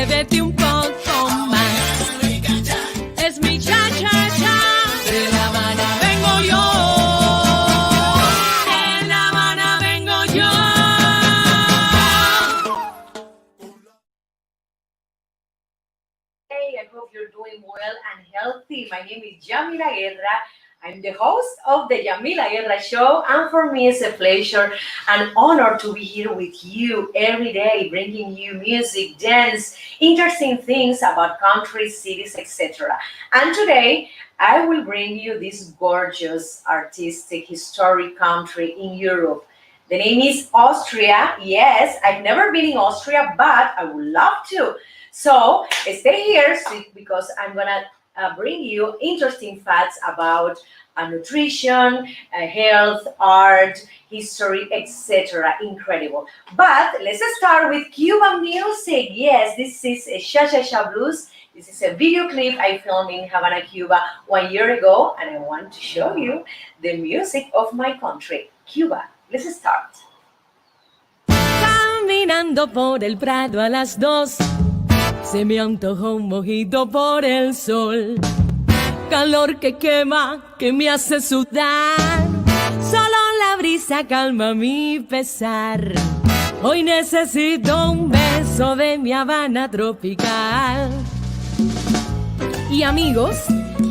Atrévete un poco más. Es mi cha-cha-cha. De La Habana vengo yo. De La Habana vengo yo. Hey, I hope you're doing well and healthy. My name is Yamila Guerra. I'm the host of the Yamila Guerra Show, and for me it's a pleasure and honor to be here with you every day, bringing you music, dance, interesting things about countries, cities, etc. And today I will bring you this gorgeous, artistic, historic country in Europe. The name is Austria. Yes, I've never been in Austria, but I would love to. So stay here because I'm gonna bring you interesting facts about nutrition, health, art, history, etc. Incredible. But let's start with Cuban music. Yes, this is a Cha-Cha-Cha Blues. This is a video clip I filmed in Havana, Cuba 1 year ago, and I want to show you the music of my country, Cuba. Let's start. Caminando por el Prado a las 2, se me antojó un mojito por el sol. Calor que quema, que me hace sudar. Solo la brisa calma mi pesar. Hoy necesito un beso de mi Habana tropical. Y amigos,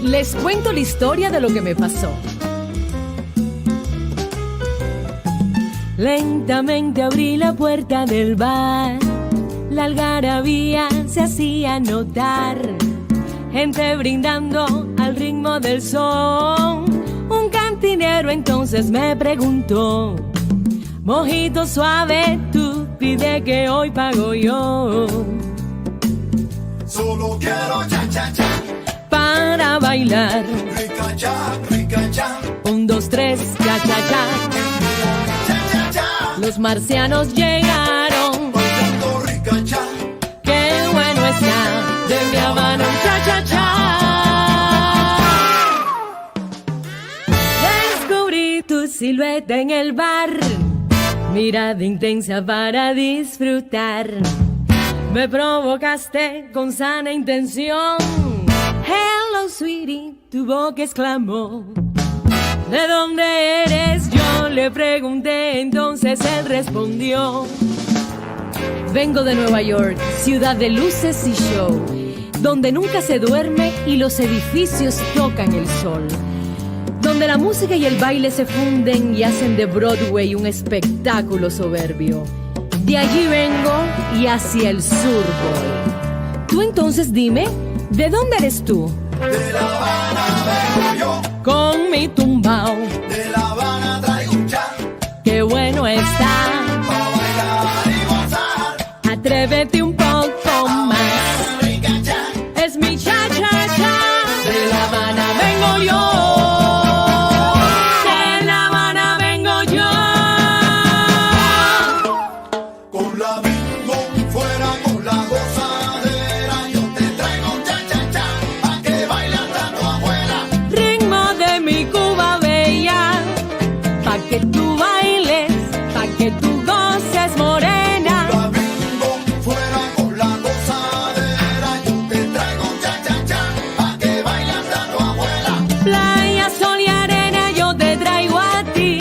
les cuento la historia de lo que me pasó. Lentamente abrí la puerta del bar. La algarabía se hacía notar. Gente brindando al ritmo del son. Un cantinero entonces me preguntó: mojito suave, tú pide que hoy pago yo. Solo quiero cha-cha-cha para bailar. Rica cha, rica cha. 1, 2, 3, cha-cha-cha. Cha-cha-cha. Los marcianos llegaron. Bailando rica cha. Qué bueno está de mi Habana un cha-cha-cha. Descubrí tu silueta en el bar, mirada intensa para disfrutar. Me provocaste con sana intención. Hello, sweetie, tu boca exclamó. ¿De dónde eres? Yo le pregunté, entonces él respondió: vengo de Nueva York, ciudad de luces y show, donde nunca se duerme y los edificios tocan el sol, donde la música y el baile se funden y hacen de Broadway un espectáculo soberbio. De allí vengo y hacia el sur voy. Tú entonces dime, ¿de dónde eres tú? De La Habana vengo yo. Con mi tumbao. De La Habana traigo un cha. Qué bueno está. Pa' bailar y gozar. Atrévete un poco más. Rica cha. Es mi cha-cha-cha. De La Habana vengo yo. De La Habana vengo yo. Con la bingo fuera con la gozadera. Yo te traigo un cha-cha-cha pa' que baile hasta tu abuela. Ritmo de mi Cuba bella, pa' que tú bailes, pa' que tú goces, morena. La bingo fuera con la gozadera. Yo te traigo un cha-cha-cha pa' que baile hasta tu abuela. Playa, sol y arena yo te traigo a ti.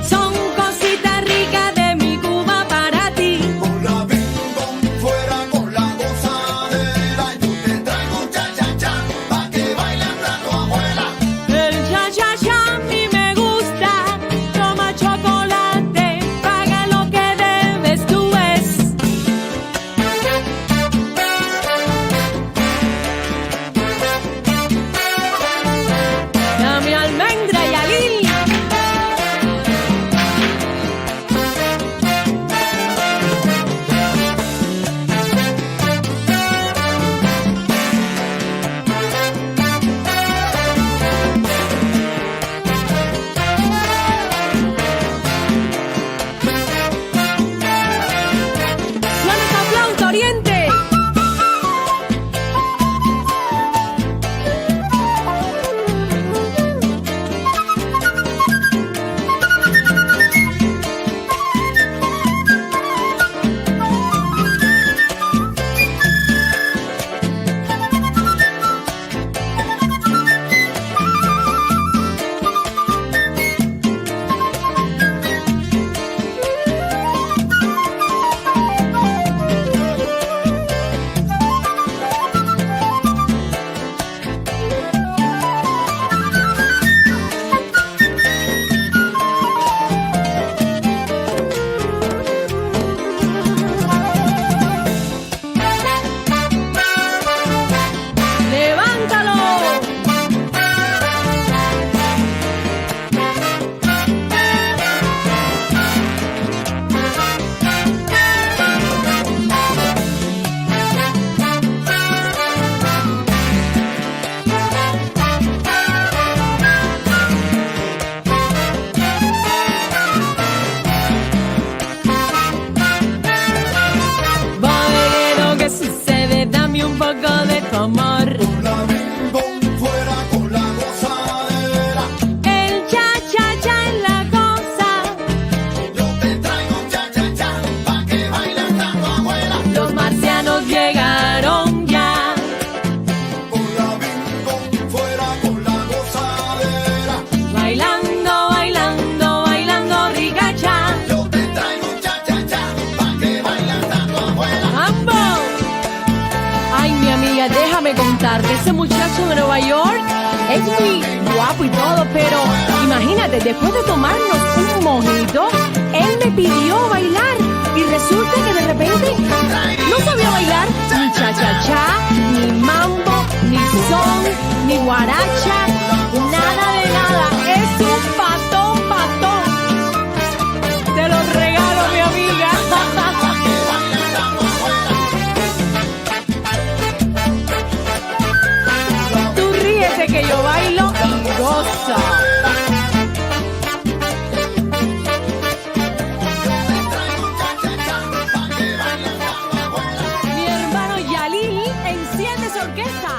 Son cositas ricas de mi Cuba para ti. Con la bingo fuera con la gozadera. Yo te traigo un cha-cha-cha pa' que baile hasta tu abuela. El cha-cha-cha a mí me gusta. Toma chocolate, paga lo que debes, tú ves. Dame almendra y alil. Suena esa flauta, Oriente. bailar, que ese muchacho de Nueva York es muy guapo y todo, pero imagínate, después de tomarnos un mojito, él me pidió bailar y resulta que de repente no sabía bailar ni cha-cha-cha, ni mambo, ni son, ni guaracha, nada de nada. Es un patón, patón. Te lo regalo, mi amiga. Tú ríete que yo bailo y gozo. Mi hermano Yalil enciende su orquesta.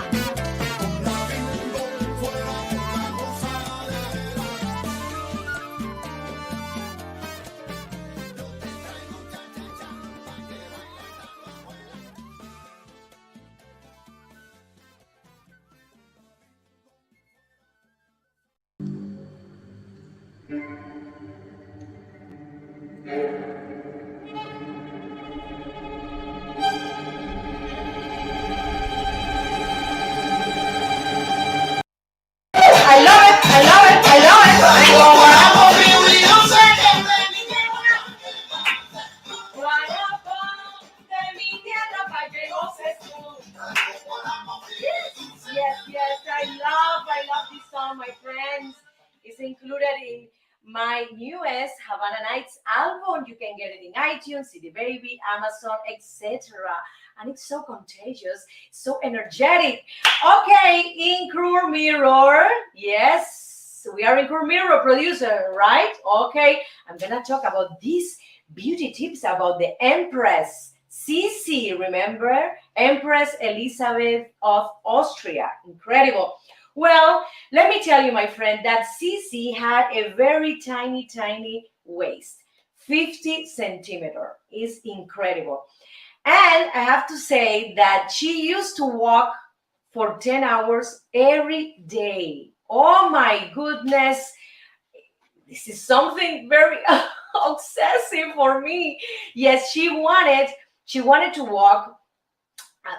I love it, I love it, I love it. De mi tierra pa' que goces tú. Yes, I love this song, my friends. It's included in my newest Havana Nights album. You can get it in iTunes, CD Baby, Amazon, etc. And it's so contagious, so energetic. Okay, in Crew Mirror. Yes, we are in Crew Mirror, producer, right? Okay, I'm gonna talk about these beauty tips about the Empress Sisi, remember? Empress Elizabeth of Austria. Incredible. Well, let me tell you, my friend, that Sisi had a very tiny, tiny waist. 50 centimeter is incredible. And I have to say that she used to walk for 10 hours every day. Oh my goodness. This is something very obsessive for me. Yes, she wanted to walk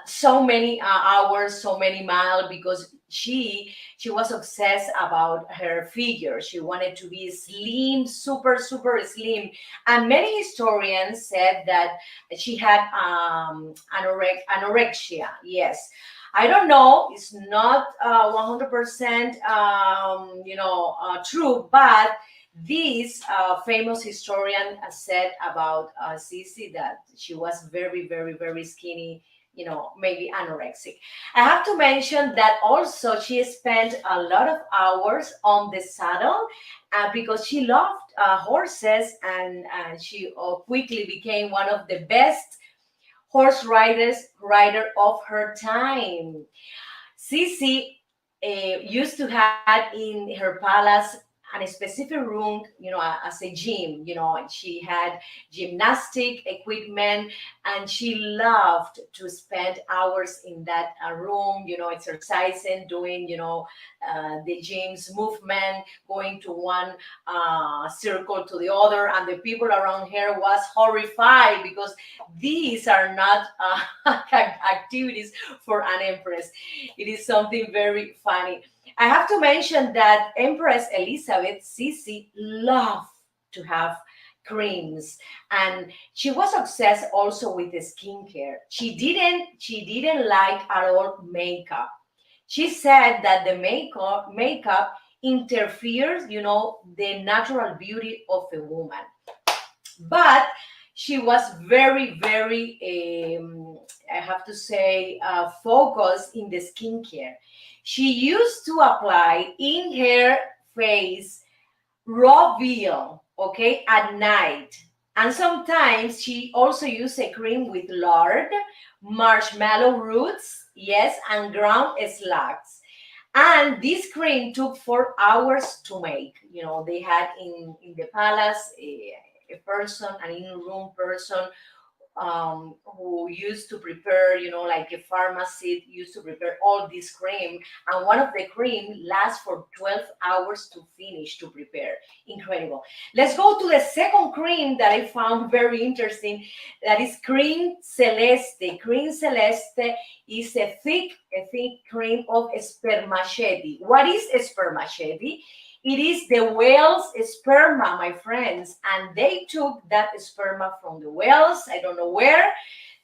so many hours, so many miles, because she was obsessed about her figure. She wanted to be slim, super slim, and many historians said that she had anorexia. Yes, I don't know, it's not 100% true, but this famous historian said about Sisi that she was very, very, very skinny, maybe anorexic. I have to mention that also she spent a lot of hours on the saddle because she loved horses, and she quickly became one of the best rider of her time. Sisi used to have in her palace and a specific room, as a gym, and she had gymnastic equipment, and she loved to spend hours in that room, exercising, doing, the gym's movement, going to one circle to the other, and the people around her was horrified because these are not activities for an empress. It is something very funny. I have to mention that Empress Elizabeth Sisi loved to have creams, and she was obsessed also with the skincare. She didn't like at all makeup. She said that the makeup interferes, the natural beauty of a woman. But she was very, very, I have to say, focused in the skincare. She used to apply in her face raw veal, okay, at night. And sometimes she also used a cream with lard, marshmallow roots, yes, and ground slugs. And this cream took 4 hours to make. They had in the palace a person, an in-room person who used to prepare, like a pharmacy used to prepare all this cream, and one of the cream lasts for 12 hours to finish to prepare. Incredible. Let's go to the second cream that I found very interesting. That is cream celeste. Cream celeste is a thick cream of spermaceti. What is spermaceti? It is the whale's sperma, my friends, and they took that sperma from the whales. I don't know where.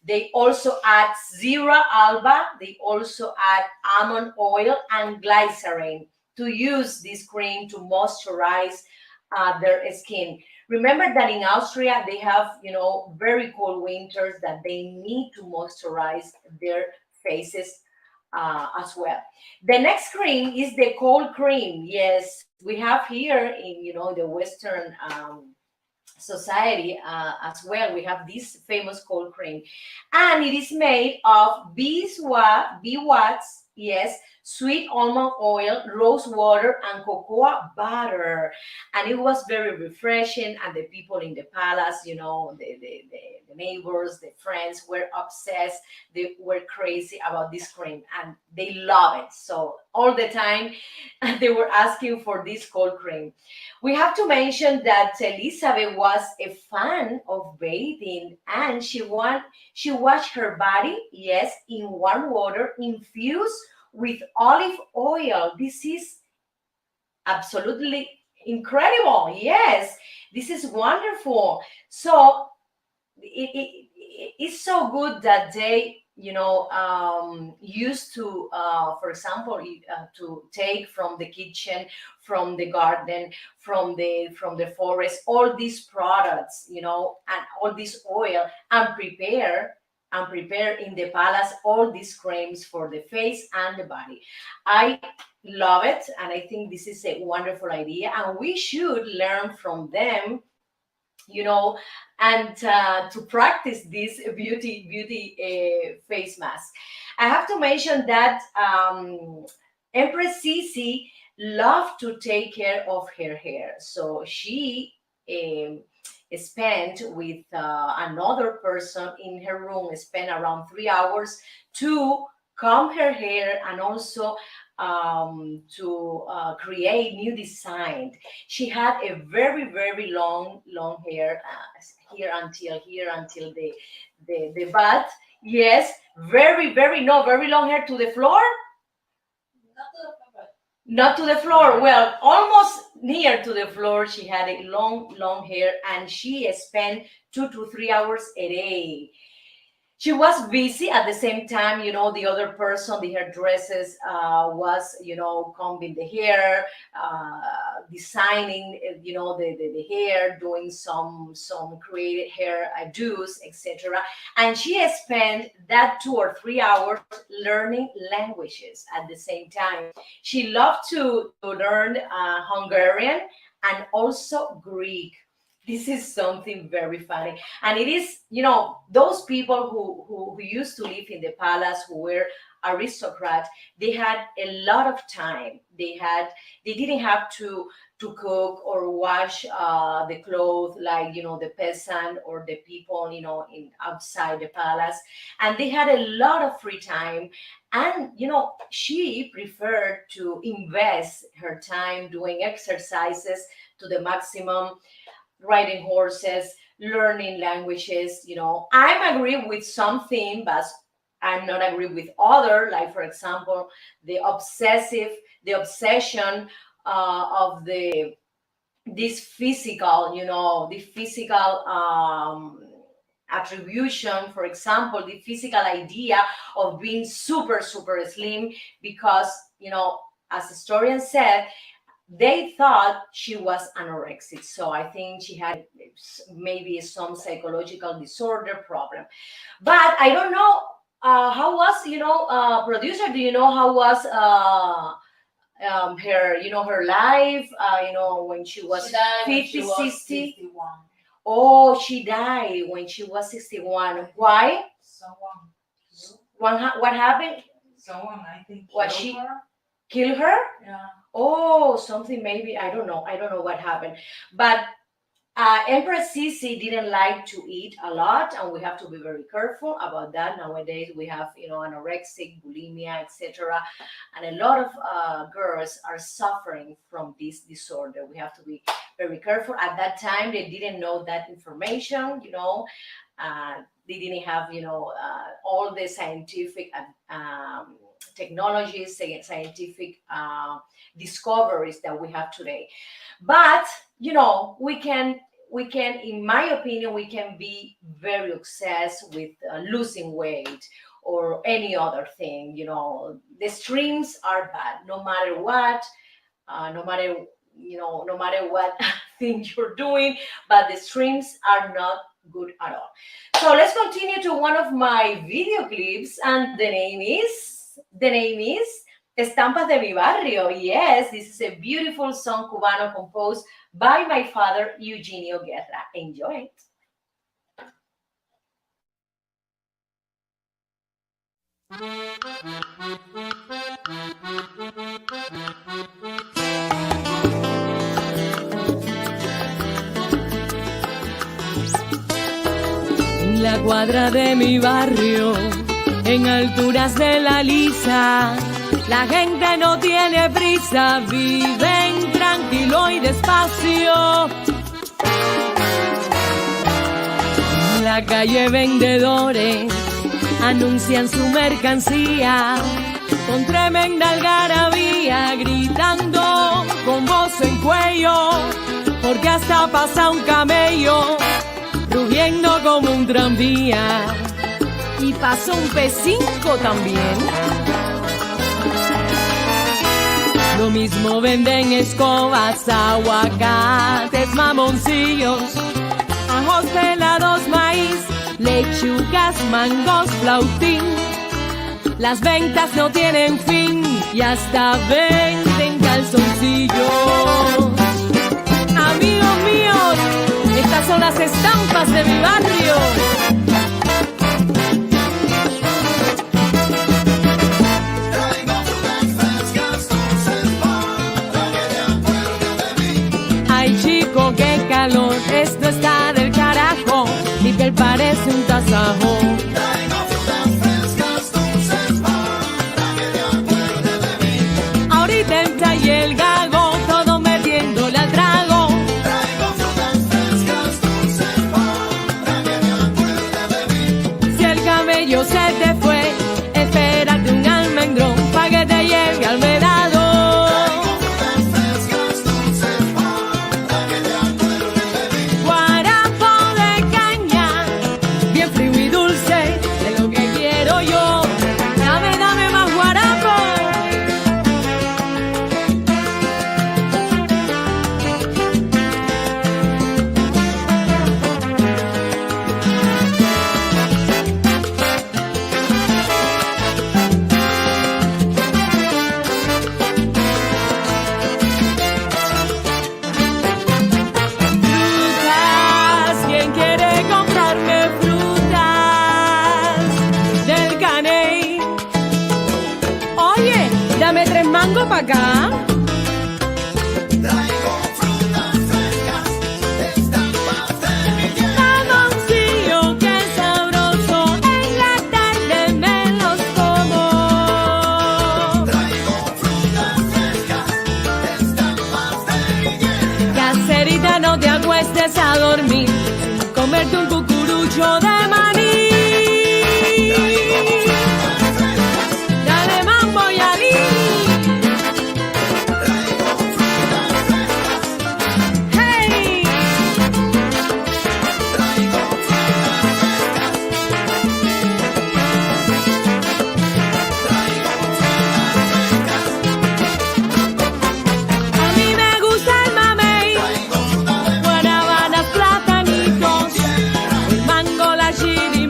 They also add zera alba. They also add almond oil and glycerin to use this cream to moisturize their skin. Remember that in Austria they have, very cold winters that they need to moisturize their faces as well. The next cream is the cold cream. Yes, we have here in the Western society as well. We have this famous cold cream, and it is made of beeswax, yes, sweet almond oil, rose water, and cocoa butter. And it was very refreshing. And the people in the palace, the neighbors, the friends were obsessed. They were crazy about this cream, and they love it. So all the time, they were asking for this cold cream. We have to mention that Elizabeth was a fan of bathing, and she washed her body, yes, in warm water infused with olive oil. This is absolutely incredible. Yes, this is wonderful. So it's so good that they used to for example to take from the kitchen, from the garden, from the forest, all these products, and all this oil, and prepare in the palace all these creams for the face and the body. I love it, and I think this is a wonderful idea, and we should learn from them, you know, and to practice this beauty face mask. I have to mention that Empress Sisi loved to take care of her hair, so she um, spent with another person in her room, spent around 3 hours to comb her hair, and also to create new design. She had a very, very long hair, here until the butt. Yes, very, very, no, very long hair to the floor. Not to the floor. Well, almost near to the floor. She had a long hair, and she spent 2 to 3 hours a day. She was busy at the same time, the other person, the hairdressers, was, combing the hair, designing, the hair, doing some creative hair do's, etc. And she spent that 2 or 3 hours learning languages at the same time. She loved to learn Hungarian and also Greek. This is something very funny, and it is, those people who used to live in the palace, who were aristocrats. They had a lot of time. They didn't have to cook or wash the clothes like, the peasant or the people, in outside the palace, and they had a lot of free time. And she preferred to invest her time doing exercises to the maximum, riding horses, learning languages. I'm agree with something, but I'm not agree with other. Like, for example, the obsession of this physical, the physical attribution. For example, the physical idea of being super super slim, because as historians said, they thought she was anorexic. So I think she had maybe some psychological disorder problem. But I don't know how was, producer, do you know how was her life, when she was She died when 50, she was 60? 61. Oh, she died when she was 61. Why? What happened? Someone, I think, What, killed she her. killed her? Yeah. Oh, something maybe, I don't know what happened. But Empress Sisi didn't like to eat a lot, and we have to be very careful about that. Nowadays, we have anorexic, bulimia, etc., and a lot of girls are suffering from this disorder. We have to be very careful. At that time, they didn't know that information. They didn't have all the scientific technologies, scientific discoveries that we have today. But we can, in my opinion, we can be very obsessed with losing weight or any other thing. The streams are bad, no matter what, no matter what thing you're doing, but the streams are not good at all. So let's continue to one of my video clips, and the name is Estampas de mi Barrio. Yes, this is a beautiful song cubano composed by my father, Eugenio Guerra. Enjoy it. En la cuadra de mi barrio, en alturas de la Lisa, la gente no tiene prisa, viven tranquilo y despacio. En la calle vendedores anuncian su mercancía con tremenda algarabía, gritando con voz en cuello, porque hasta pasa un camello rugiendo como un tranvía, y pasa un P5 también. Lo mismo venden escobas, aguacates, mamoncillos, ajos pelados, maíz, lechugas, mangos, flautín. Las ventas no tienen fin y hasta venden calzoncillos. Amigos míos, estas son las estampas de mi barrio. Qué calor, esto está del carajo, mi piel parece un tasajo. Traigo frutas frescas, dulces para que te acuerdes de mí. Ahorita entra y el gago, todo metiéndole al trago. Traigo frutas frescas, dulces para que te acuerdes de mí. Si el cabello se te fue, espérate un almendrón pa' que te lleve al vedado. Mango pa' acá. Traigo frutas frescas, estampas de mi tierra. Mamoncillo, qué sabroso, en la tarde me los como. Traigo frutas frescas, estampas de mi tierra. Caserita, no te acuestes a dormir, comerte un cucurucho de maní. Dale mambo y alí. Chiri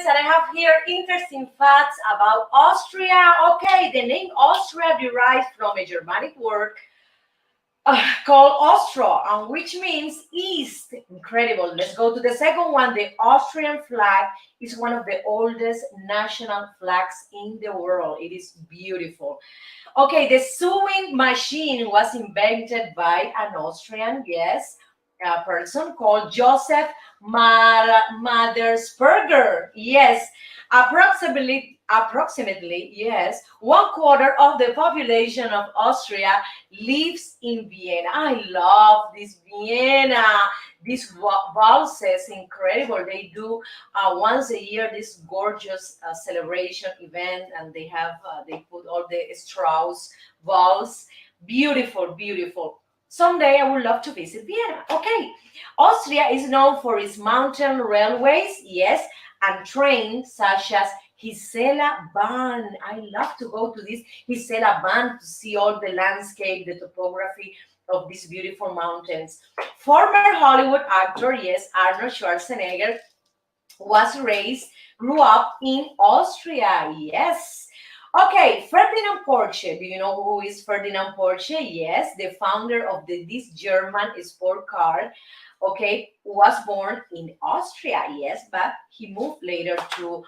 goodness, and I have here interesting facts about Austria. Okay, the name Austria derives from a Germanic word called Austro, and which means east. Incredible. Let's go to the second one. The Austrian flag is one of the oldest national flags in the world. It is beautiful. Okay, the sewing machine was invented by an Austrian, yes, a person called Joseph Madersperger. Yes, approximately, yes, 1/4 of the population of Austria lives in Vienna. I love this Vienna. These valses, incredible. They do once a year this gorgeous celebration event, and they have they put all the Strauss valse. Beautiful, beautiful. Someday I would love to visit Vienna. Okay, Austria is known for its mountain railways, yes, and trains such as Gisela Bahn. I love to go to this Gisela Bahn to see all the landscape, the topography of these beautiful mountains. Former Hollywood actor, yes, Arnold Schwarzenegger, grew up in Austria, yes. Okay, Ferdinand Porsche. Do you know who is Ferdinand Porsche? Yes, the founder of this German sport car. Okay, was born in Austria, yes, but he moved later to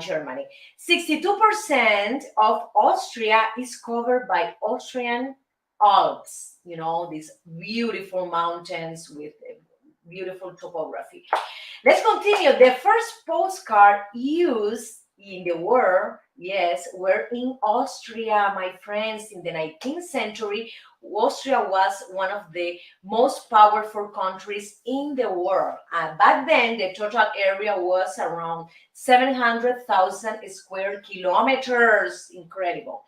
Germany. 62% of Austria is covered by Austrian Alps. You know, these beautiful mountains with beautiful topography. Let's continue. The first postcard used in the world, yes, were in Austria, my friends. In the 19th century, Austria was one of the most powerful countries in the world. Back then, the total area was around 700,000 square kilometers. Incredible.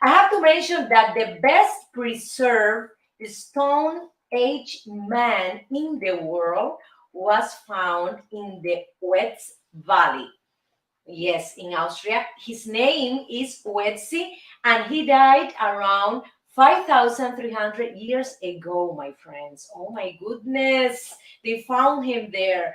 I have to mention that the best preserved Stone Age man in the world was found in the Wetz Valley. Yes, in Austria. His name is Wetzi, and he died around 5,300 years ago, my friends. Oh my goodness, they found him there.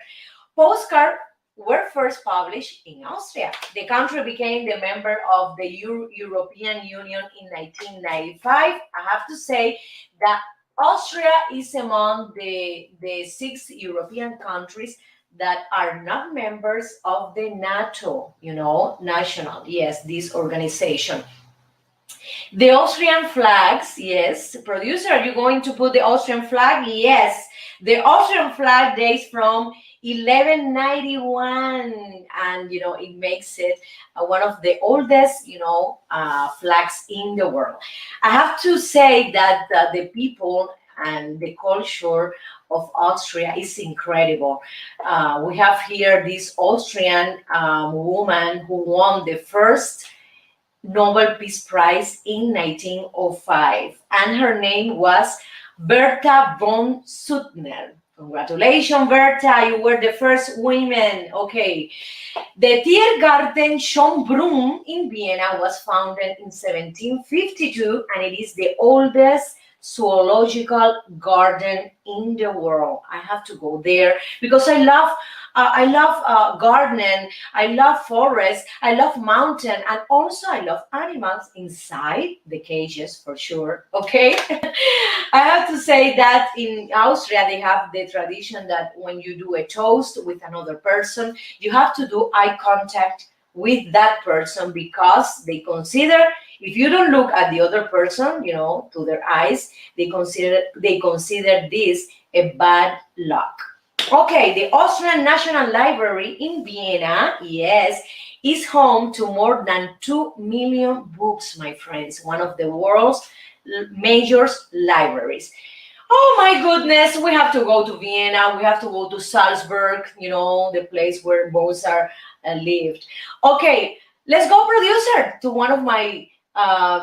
Postcards were first published in Austria. The country became the member of the European Union in 1995. I have to say that Austria is among the 6 European countries that are not members of the NATO, national, yes, this organization. The Austrian flags, yes. Producer, are you going to put the Austrian flag? Yes. The Austrian flag dates from 1191, and, it makes it one of the oldest, flags in the world. I have to say that the people and the culture of Austria is incredible. We have here this Austrian woman who won the first Nobel Peace Prize in 1905, and her name was Bertha von Suttner. Congratulations, Bertha, you were the first woman. Okay. The Tiergarten Schönbrunn in Vienna was founded in 1752, and it is the oldest zoological garden in the world. I have to go there because I love garden, I love forest, I love mountain, and also I love animals inside the cages for sure. Okay. I have to say that in Austria they have the tradition that when you do a toast with another person, you have to do eye contact with that person, because they consider, if you don't look at the other person, to their eyes, they consider this a bad luck. Okay, the Austrian National Library in Vienna, yes, is home to more than 2 million books, my friends, one of the world's major libraries. Oh my goodness, we have to go to Vienna, we have to go to Salzburg, the place where Mozart lived. Okay, let's go, producer, to one of my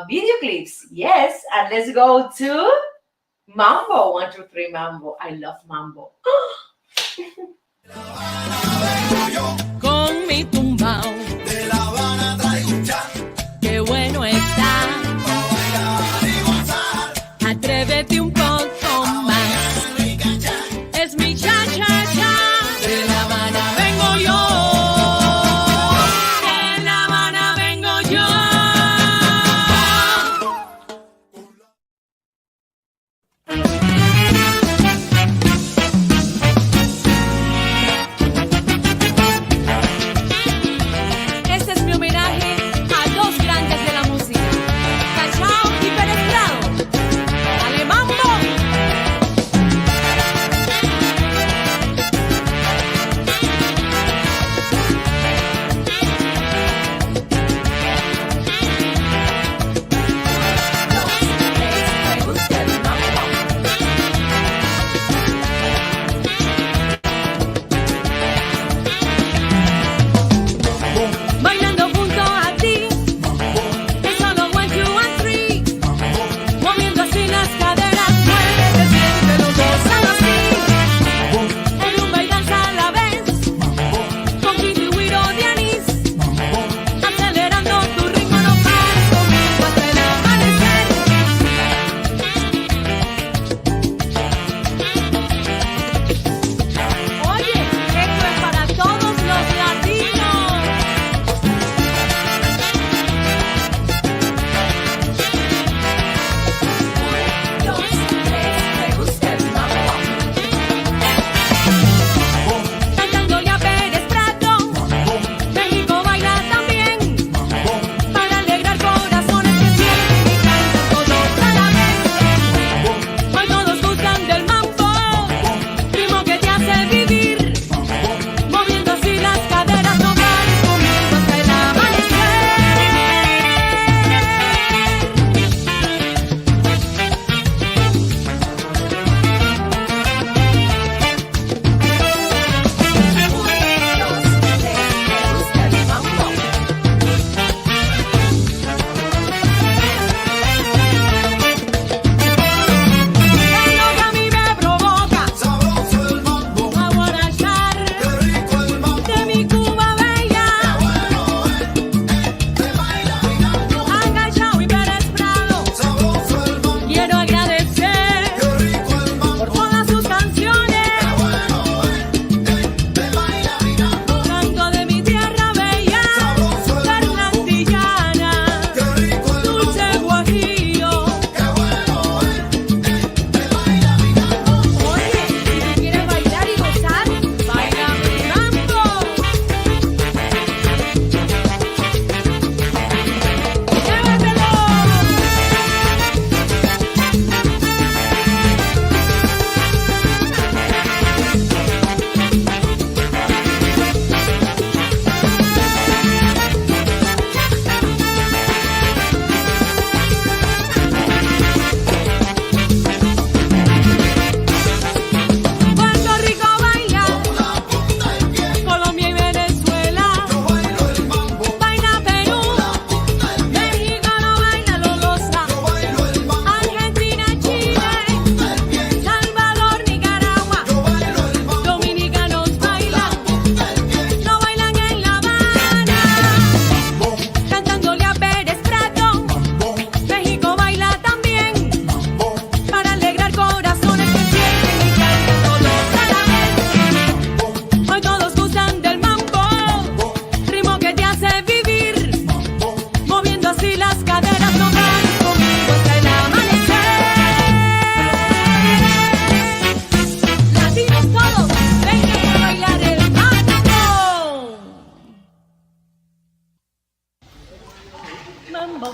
video clips. Yes, and let's go to Mambo. 1, 2, 3, Mambo. I love Mambo. Con mi tumbao, De La Habana traigo un chan, qué bueno está. pa' bailar y gozar. Atrévete un poco más. Rica chan, Es mi cha cha cha. De La Habana vengo yo.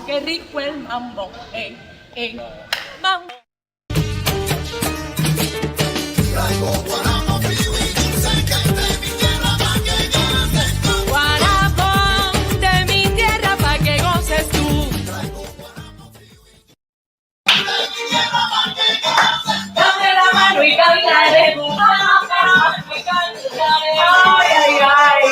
qué rico el mambo, mambo. Traigo guarapo frío y dulce que es de mi tierra pa' que goces tú. Guarapo de mi tierra pa' que goces tú. Traigo guarapo frío y dulce de mi tierra pa' que goces tú. Dame la mano y cantaré. Ay, ay, ay.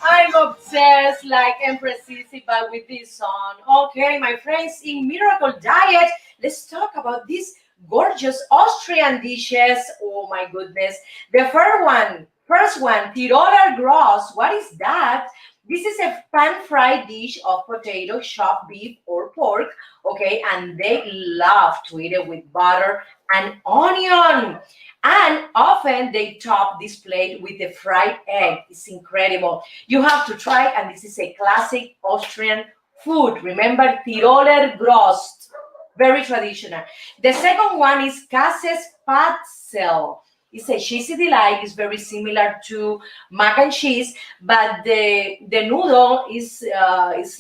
I'm obsessed like Empress Sisi, but with this song. Okay, my friends, in Miracle Diet, let's talk about these gorgeous Austrian dishes. Oh my goodness. The first one, Tiroler Gross. What is that? This is a pan-fried dish of potato, chopped beef, or pork. Okay, and they love to eat it with butter and onion. And often they top this plate with a fried egg. It's incredible. You have to try, and this is a classic Austrian food. Remember, Tiroler Grost, very traditional. The second one is Käse Spatzel. It's a cheesy delight. It's very similar to mac and cheese, but the noodle is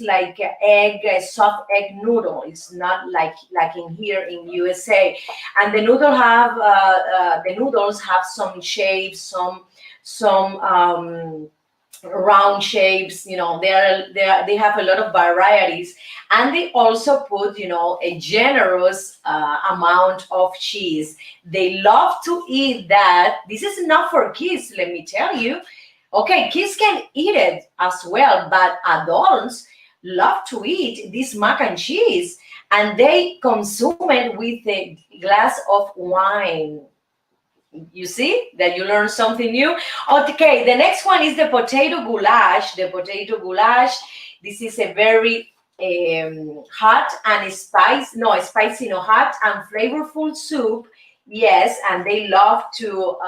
like a soft egg noodle. It's not like in here in USA, and the noodles have some shapes, some round shapes. They have a lot of varieties, and they also put a generous amount of cheese. They love to eat that. This is not for kids, let me tell you. Okay, kids can eat it as well, but adults love to eat this mac and cheese, and they consume it with a glass of wine. You see that you learn something new. Okay, the next one is the potato goulash. The potato goulash, this is a very hot and spicy, no, hot and flavorful soup. Yes, and they love to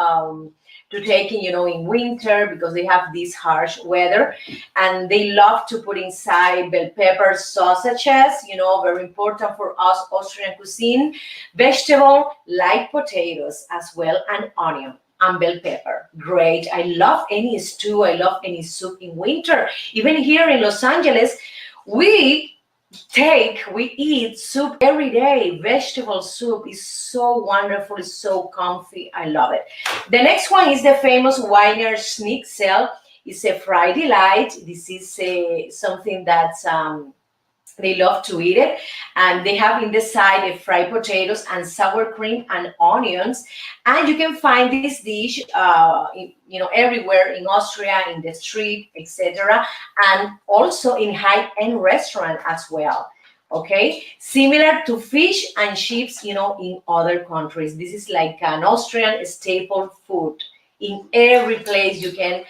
take it, in winter because they have this harsh weather, and they love to put inside bell pepper sausages, very important for us Austrian cuisine, vegetable like potatoes as well, and onion and bell pepper. Great. I love any stew. I love any soup in winter. Even here in Los Angeles, we eat soup every day. Vegetable soup is so wonderful, it's so comfy. I love it. The next one is the famous Wiener Schnitzel. It's a fried delight. This is something that they love to eat it, and they have in the side fried potatoes and sour cream and onions. And you can find this dish, everywhere in Austria, in the street, etc., and also in high-end restaurant as well. Okay, similar to fish and chips, in other countries. This is like an Austrian staple food. In every place you can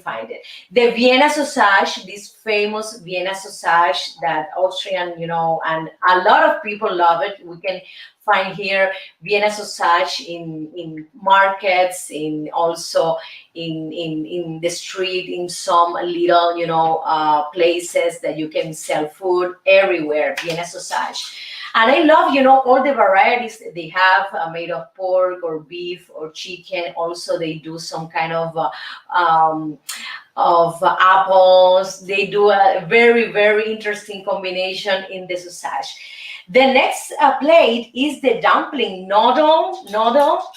find it. The Vienna sausage, this famous Vienna sausage that Austrian, and a lot of people love it. We can find here Vienna sausage in markets, also in the street, in some little places that you can sell food everywhere. Vienna sausage. And I love, all the varieties that they have made of pork or beef or chicken. Also, they do some kind of apples. They do a very, very interesting combination in the sausage. The next plate is the dumpling noodle.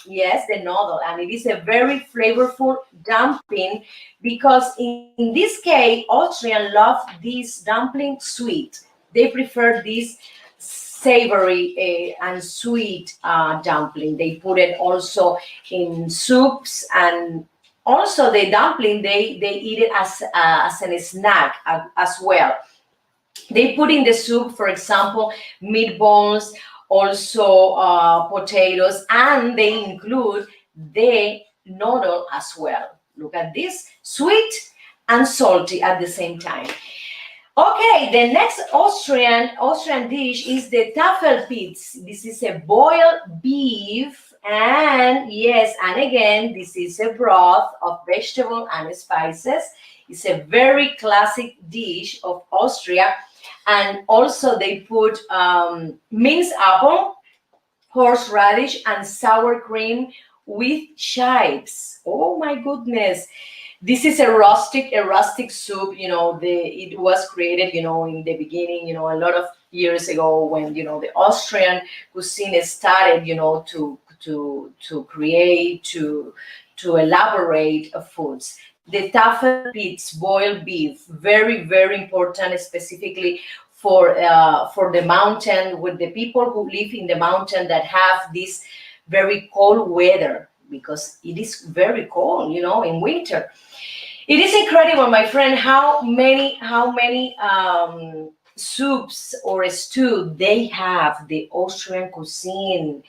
Yes, the noodle. And it is a very flavorful dumpling because in this case, Austrians love this dumpling sweet. They prefer this savory and sweet dumpling. They put it also in soups, and also the dumpling they eat it as a snack as well. They put in the soup, for example, meatballs, also potatoes, and they include the noodle as well. Look at this, sweet and salty at the same time. Okay, the next Austrian dish is the Tafelpitz. This is a boiled beef, and yes, and again, this is a broth of vegetable and spices. It's a very classic dish of Austria, and also they put minced apple, horseradish, and sour cream with chives. Oh my goodness. This is a rustic soup. It was created, in the beginning, a lot of years ago when the Austrian cuisine started, to create, to elaborate foods. The tafelpitz, boiled beef, very very important, specifically for the mountain, with the people who live in the mountain that have this very cold weather, because it is very cold, in winter. It is incredible, my friend, how many soups or stew they have, the Austrian cuisine,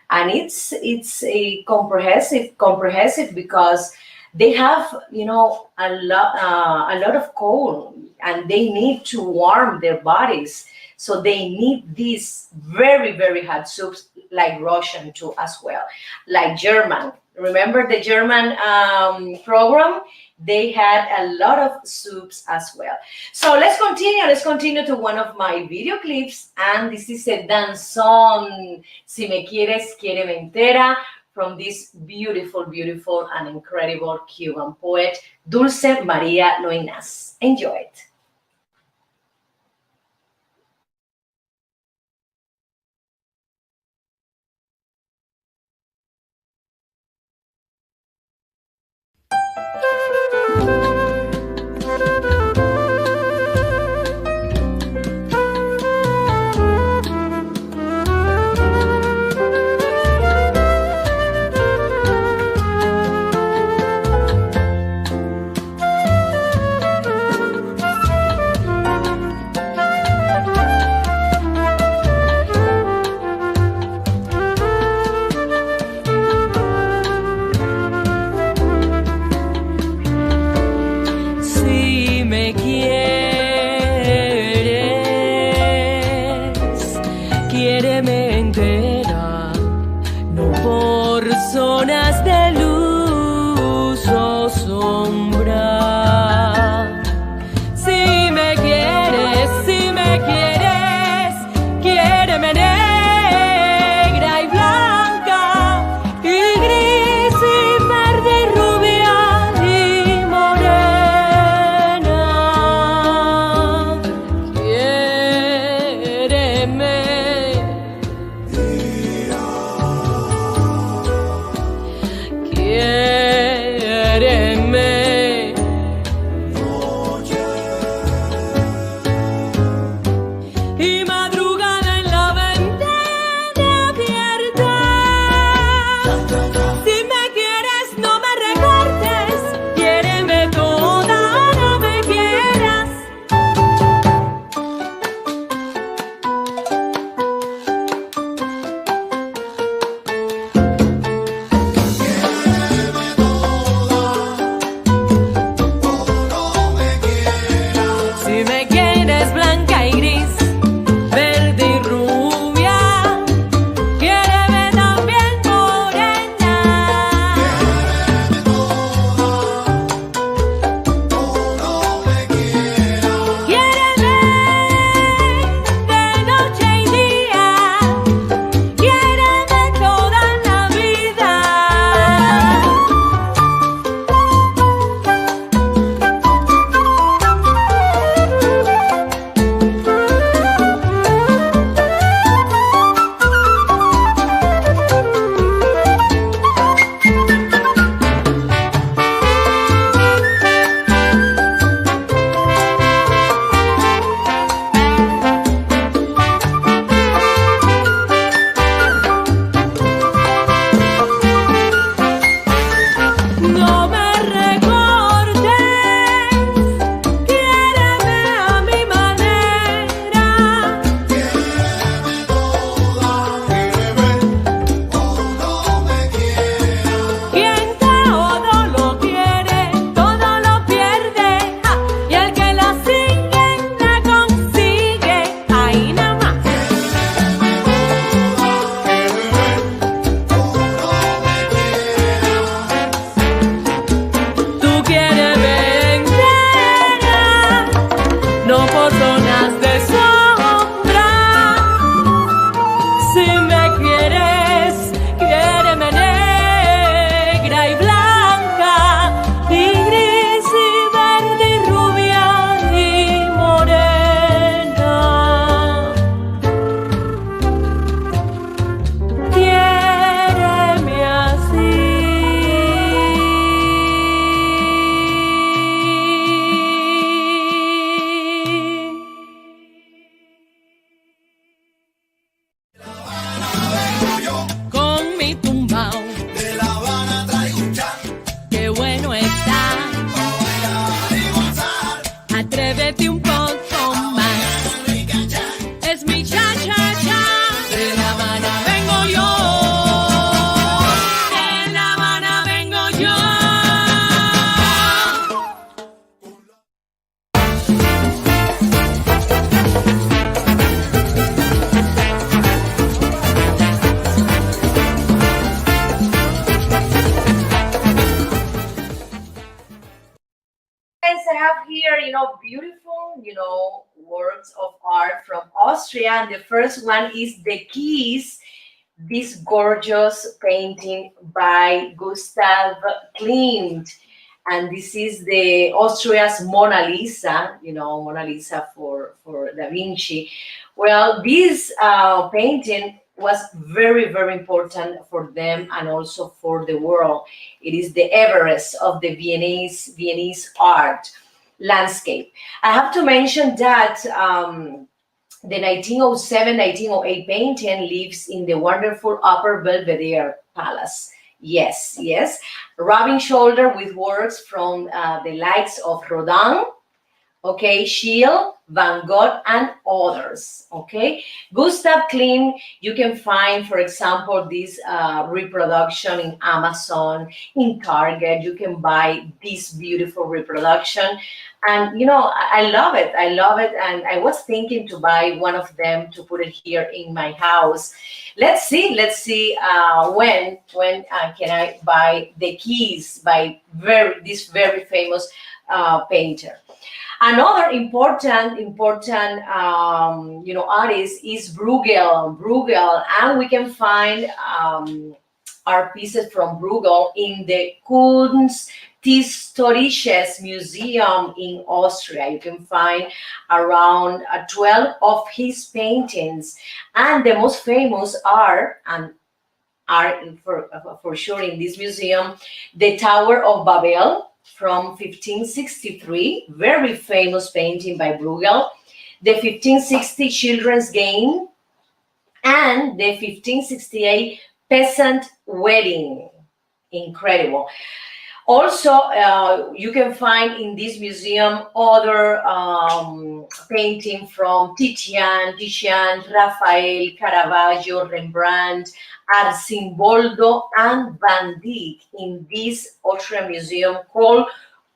and it's a comprehensive, because they have, a lot of cold, and they need to warm their bodies, so they need these very very hot soups, like Russian too as well, like German. Remember the German program? They had a lot of soups as well. So let's continue to one of my video clips, and this is a danzón, Si me quieres, quiéreme entera, from this beautiful, beautiful and incredible Cuban poet, Dulce Maria Loinaz. Enjoy it. friends, I have here, beautiful, works of art from Austria. And the first one is The Keys, this gorgeous painting by Gustav Klimt. And this is the Austria's Mona Lisa, Mona Lisa for Da Vinci. Well, this painting was very, very important for them and also for the world. It is the Everest of the Viennese art landscape. I have to mention that the 1907-1908 painting lives in the wonderful Upper Belvedere Palace. Yes, yes. Rubbing shoulder with works from the likes of Rodin, okay, Schiele, Van Gogh, and others, okay? Gustav Klimt, you can find, for example, this reproduction in Amazon, in Target. You can buy this beautiful reproduction. And, I love it. I love it. And I was thinking to buy one of them to put it here in my house. Let's see when can I buy The Keys by this very famous painter. Another important artist is Bruegel, and we can find art pieces from Bruegel in the Kunsthistorisches Museum in Austria. You can find around 12 of his paintings, and the most famous are for sure in this museum, the Tower of Babel from 1563, very famous painting by Bruegel, the 1560 Children's Game, and the 1568 Peasant Wedding. Incredible. Also, you can find in this museum other painting from Titian, Raphael, Caravaggio, Rembrandt, Arcimboldo, and Van Dyck in this Austrian museum called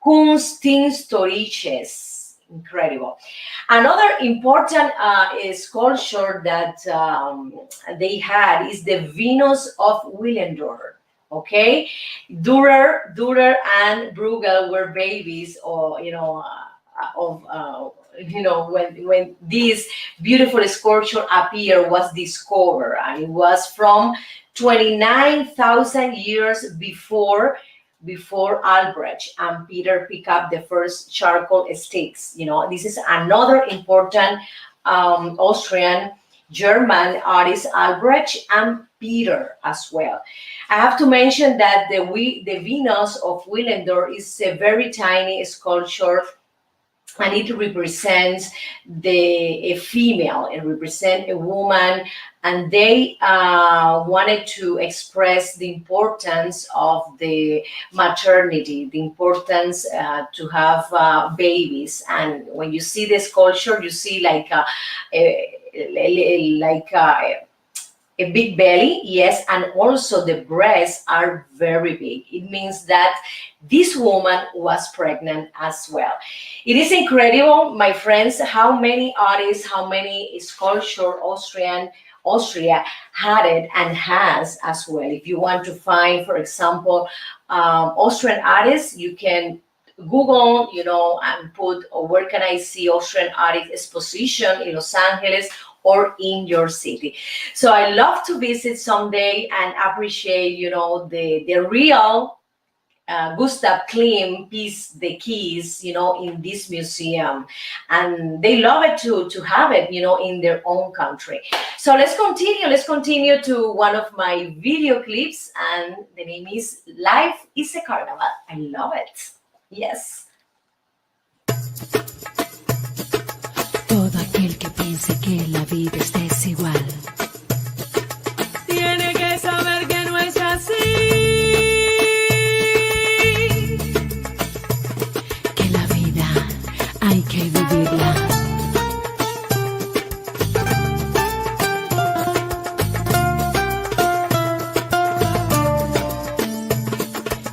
Kunsthistorisches. Incredible. Another important sculpture that they had is the Venus of Willendorf. Okay, Dürer and Bruegel were babies, or when this beautiful sculpture was discovered, and it was from 29,000 years before Albrecht and Peter picked up the first charcoal sticks. This is another important Austrian German artist, Albrecht and Peter as well. I have to mention that the Venus of Willendorf is a very tiny sculpture, and it represents a female, it represents a woman, and they wanted to express the importance of the maternity, the importance to have babies. And when you see the sculpture, you see like a big belly, yes, and also the breasts are very big. It means that this woman was pregnant as well. It is incredible, my friends, how many artists, how many sculpture Austria had it and has as well. If you want to find, for example, Austrian artists, you can Google, and put, where can I see Austrian artist exposition in Los Angeles or in your city. So I love to visit someday and appreciate, the real Gustav Klimt piece, The Keys, in this museum. And they love it to have it, in their own country. So let's continue to one of my video clips, and the name is Life is a Carnival. I love it. Yes. Todo aquel que piense que la vida es desigual tiene que saber que no es así, que la vida hay que vivirla.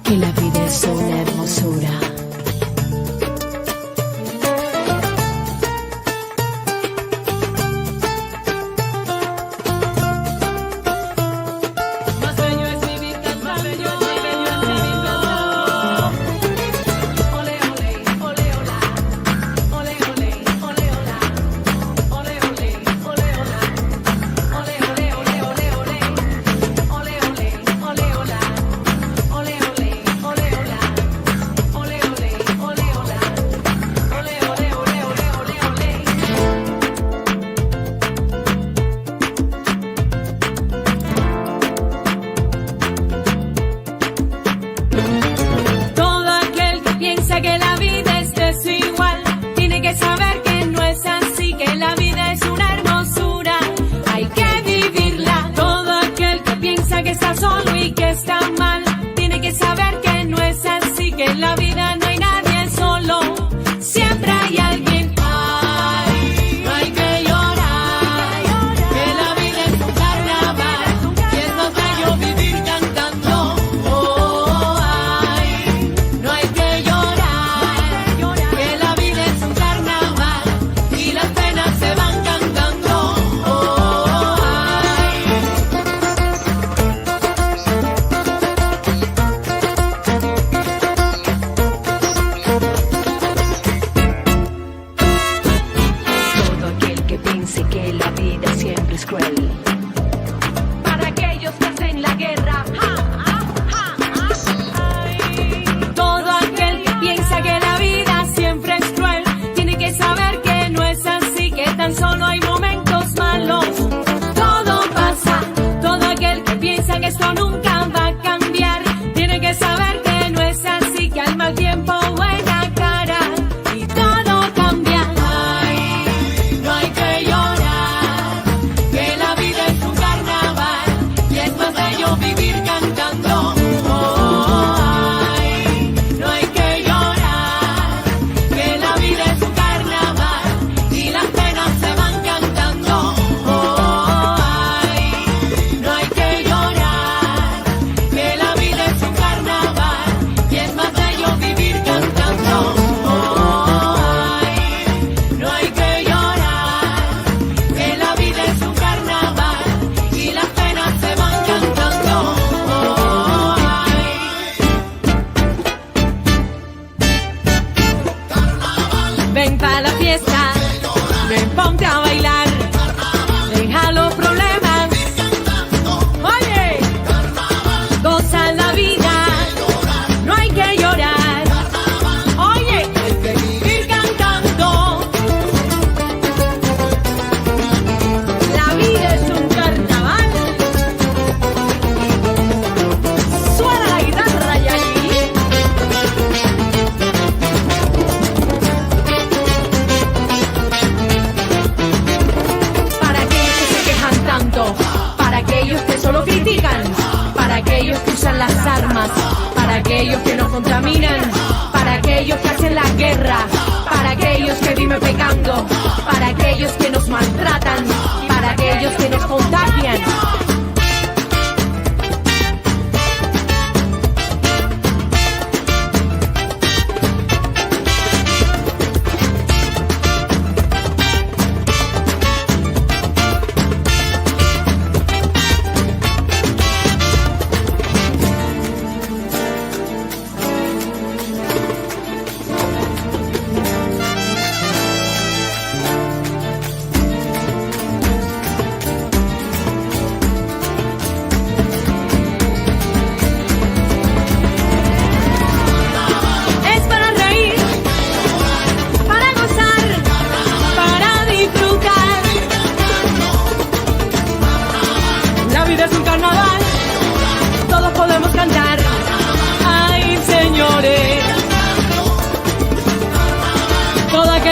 Que la vida es una hermosura.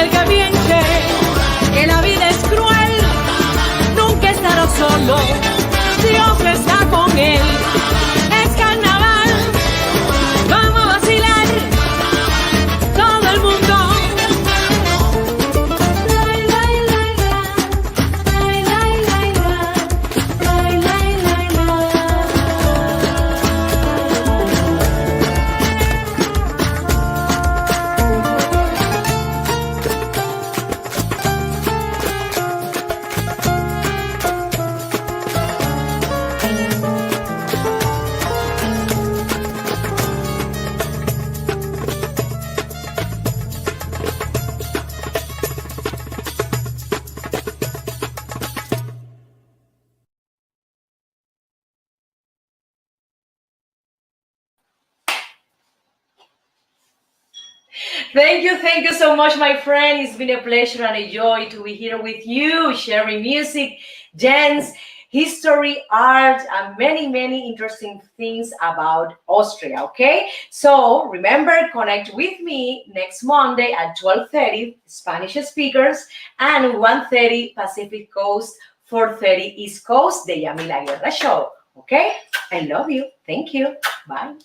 el que miente, que la vida es cruel, nunca estará solo, Dios está con él. Es carnaval, vamos a vacilar, todo el mundo. Lai, lai, lai, lai, lai, lai, lai, lai, lai, lai, lai. Thank you so much, my friend. It's been a pleasure and a joy to be here with you, sharing music, dance, history, art, and many, many interesting things about Austria, okay? So remember, connect with me next Monday at 12:30, Spanish speakers, and 1:30 Pacific Coast, 4:30 East Coast, the Yamila Guerra Show, okay? I love you. Thank you. Bye.